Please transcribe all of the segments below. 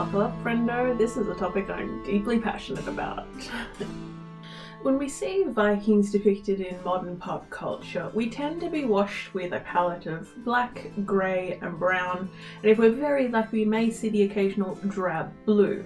Buckle up, friendo, this is a topic I'm deeply passionate about. When we see Vikings depicted in modern pop culture, we tend to be washed with a palette of black, grey and brown, and if we're very lucky we may see the occasional drab blue.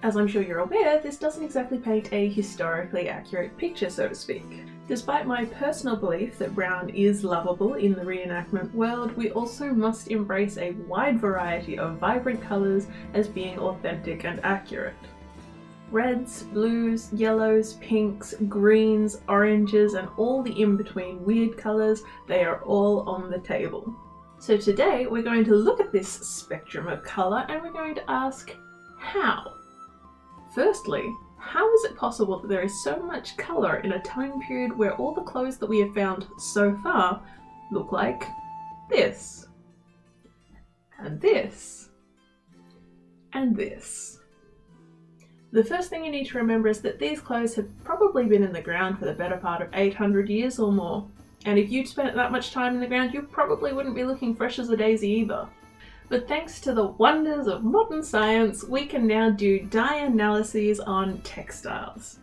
As I'm sure you're aware, this doesn't exactly paint a historically accurate picture, so to speak. Despite my personal belief that brown is lovable in the reenactment world, we also must embrace a wide variety of vibrant colours as being authentic and accurate. Reds, blues, yellows, pinks, greens, oranges, and all the in-between weird colours, they are all on the table. So today we're going to look at this spectrum of colour and we're going to ask, how? Firstly, how is it possible that there is so much colour in a time period where all the clothes that we have found so far look like this, and this, and this? The first thing you need to remember is that these clothes have probably been in the ground for the better part of 800 years or more. And if you'd spent that much time in the ground, you probably wouldn't be looking fresh as a daisy either. But thanks to the wonders of modern science, we can now do dye analyses on textiles.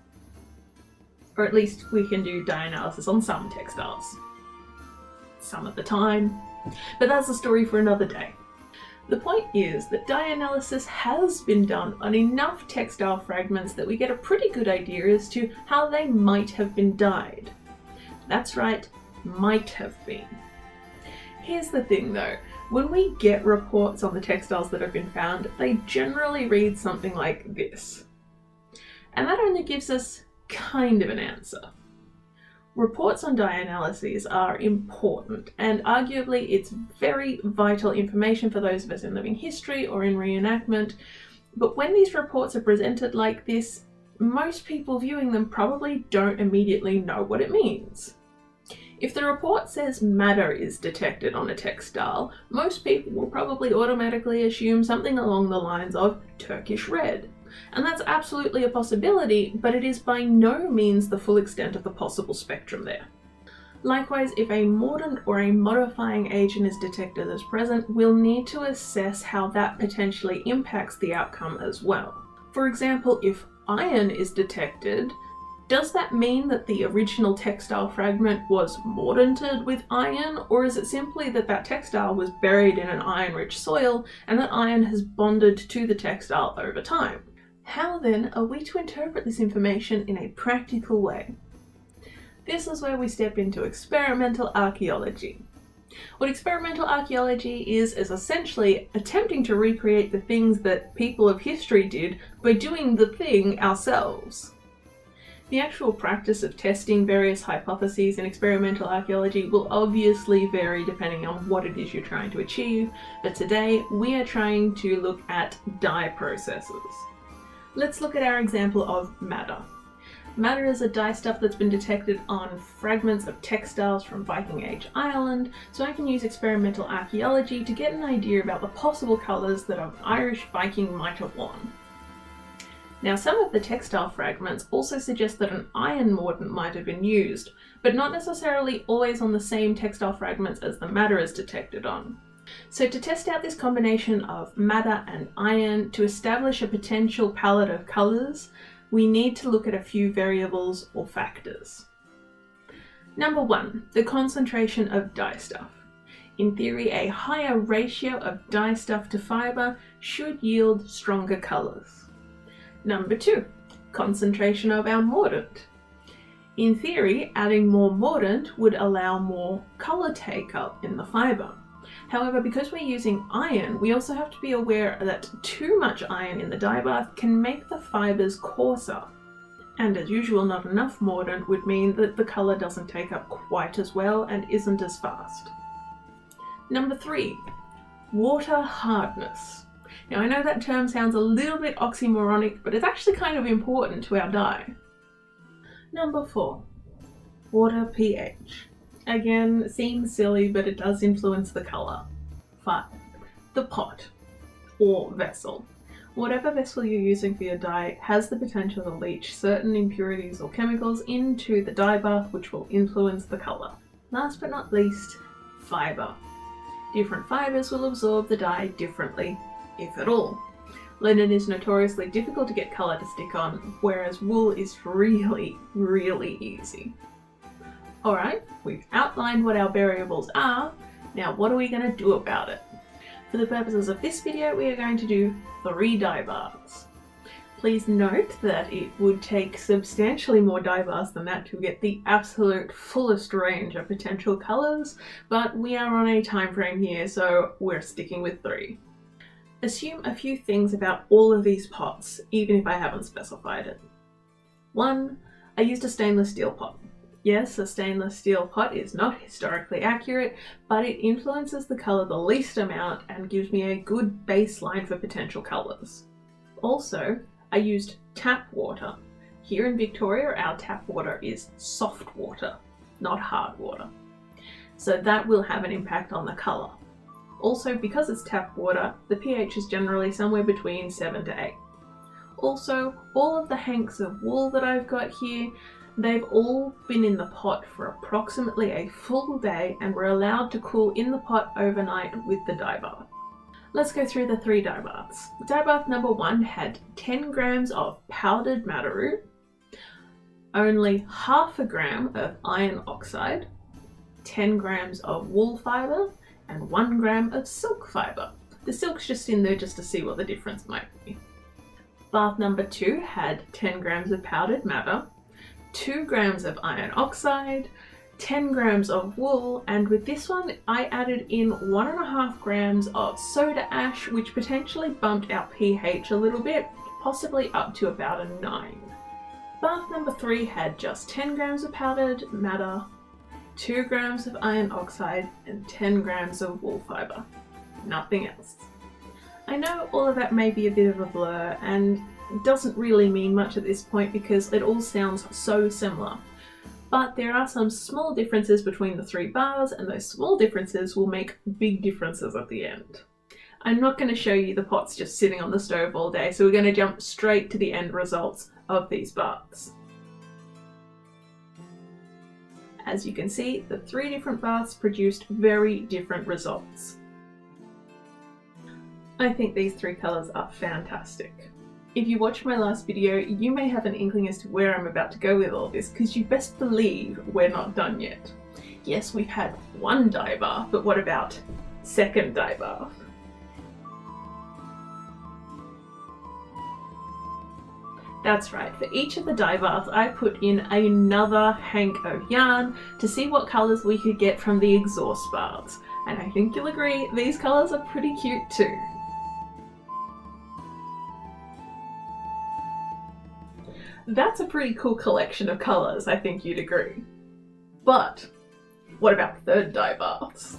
Or at least we can do dye analysis on some textiles. Some at the time. But that's a story for another day. The point is that dye analysis has been done on enough textile fragments that we get a pretty good idea as to how they might have been dyed. That's right, might have been. Here's the thing though, when we get reports on the textiles that have been found, they generally read something like this. And that only gives us kind of an answer. Reports on dye analyses are important, and arguably it's very vital information for those of us in living history or in reenactment, but when these reports are presented like this, most people viewing them probably don't immediately know what it means. If the report says matter is detected on a textile, most people will probably automatically assume something along the lines of Turkish red. And that's absolutely a possibility, but it is by no means the full extent of the possible spectrum there. Likewise, if a mordant or a modifying agent is detected as present, we'll need to assess how that potentially impacts the outcome as well. For example, if iron is detected, does that mean that the original textile fragment was mordanted with iron, or is it simply that that textile was buried in an iron-rich soil and that iron has bonded to the textile over time? How then are we to interpret this information in a practical way? This is where we step into experimental archaeology. What experimental archaeology is essentially attempting to recreate the things that people of history did by doing the thing ourselves. The actual practice of testing various hypotheses in experimental archaeology will obviously vary depending on what it is you're trying to achieve, but today we are trying to look at dye processes. Let's look at our example of madder. Madder is a dyestuff that's been detected on fragments of textiles from Viking Age Ireland, so I can use experimental archaeology to get an idea about the possible colours that an Irish Viking might have worn. Now, some of the textile fragments also suggest that an iron mordant might have been used, but not necessarily always on the same textile fragments as the madder is detected on. So to test out this combination of madder and iron to establish a potential palette of colours, we need to look at a few variables or factors. Number 1, the concentration of dyestuff. In theory, a higher ratio of dyestuff to fibre should yield stronger colours. Number 2, concentration of our mordant. In theory, adding more mordant would allow more colour take-up in the fibre. However, because we're using iron, we also have to be aware that too much iron in the dye bath can make the fibres coarser. And as usual, not enough mordant would mean that the colour doesn't take up quite as well and isn't as fast. Number 3, water hardness. Now I know that term sounds a little bit oxymoronic, but it's actually kind of important to our dye. Number 4, water pH. Again, seems silly, but it does influence the colour. 5, the pot or vessel. Whatever vessel you're using for your dye has the potential to leach certain impurities or chemicals into the dye bath, which will influence the colour. Last but not least, fibre. Different fibres will absorb the dye differently, if at all. Linen is notoriously difficult to get colour to stick on, whereas wool is really, really easy. Alright, we've outlined what our variables are, now what are we going to do about it? For the purposes of this video, we are going to do 3 dye baths. Please note that it would take substantially more dye baths than that to get the absolute fullest range of potential colours, but we are on a time frame here, so we're sticking with 3. Assume a few things about all of these pots, even if I haven't specified it. 1. I used a stainless steel pot. Yes, a stainless steel pot is not historically accurate, but it influences the colour the least amount and gives me a good baseline for potential colours. Also, I used tap water. Here in Victoria, our tap water is soft water, not hard water. So that will have an impact on the colour. Also, because it's tap water, the pH is generally somewhere between 7 to 8. Also, all of the hanks of wool that I've got here, they've all been in the pot for approximately a full day and were allowed to cool in the pot overnight with the dye bath. Let's go through the 3 dye baths. Dye bath number 1 had 10 grams of powdered madder root, only half a gram of iron oxide, 10 grams of wool fibre, and 1 gram of silk fibre. The silk's just in there just to see what the difference might be. Bath number 2 had 10 grams of powdered madder, 2 grams of iron oxide, 10 grams of wool, and with this one I added in 1.5 grams of soda ash, which potentially bumped our pH a little bit, possibly up to about a 9. Bath number 3 had just 10 grams of powdered madder, 2 grams of iron oxide, and 10 grams of wool fibre. Nothing else. I know all of that may be a bit of a blur and doesn't really mean much at this point because it all sounds so similar. But there are some small differences between the 3 bars, and those small differences will make big differences at the end. I'm not going to show you the pots just sitting on the stove all day, so we're going to jump straight to the end results of these baths. As you can see, the 3 different baths produced very different results. I think these 3 colours are fantastic. If you watched my last video, you may have an inkling as to where I'm about to go with all this, because you best believe we're not done yet. Yes, we've had 1 dye bath, but what about 2nd dye bath? That's right, for each of the dye baths I put in another hank of yarn to see what colours we could get from the exhaust baths. And I think you'll agree, these colours are pretty cute too. That's a pretty cool collection of colours, I think you'd agree. But what about 3rd dye baths?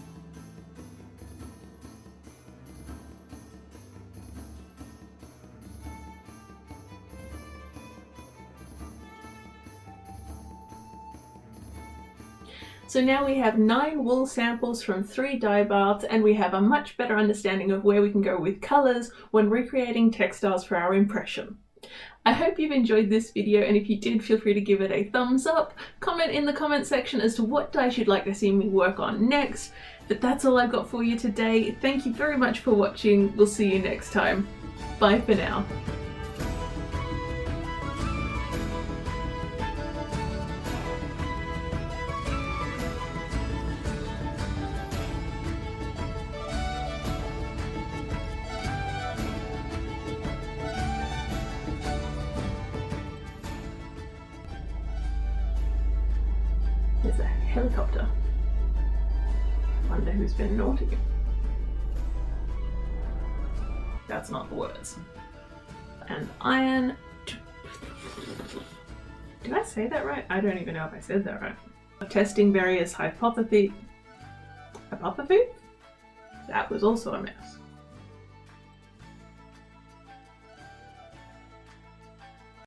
So now we have 9 wool samples from 3 dye baths, and we have a much better understanding of where we can go with colours when recreating textiles for our impression. I hope you've enjoyed this video, and if you did, feel free to give it a thumbs up, comment in the comment section as to what dyes you'd like to see me work on next. But that's all I've got for you today. Thank you very much for watching. We'll see you next time. Bye for now. There's a helicopter. Wonder who's been naughty. That's not the words. And iron. Did I say that right? I don't even know if I said that right. Testing various hypotheses. Hypotheses? That was also a mess.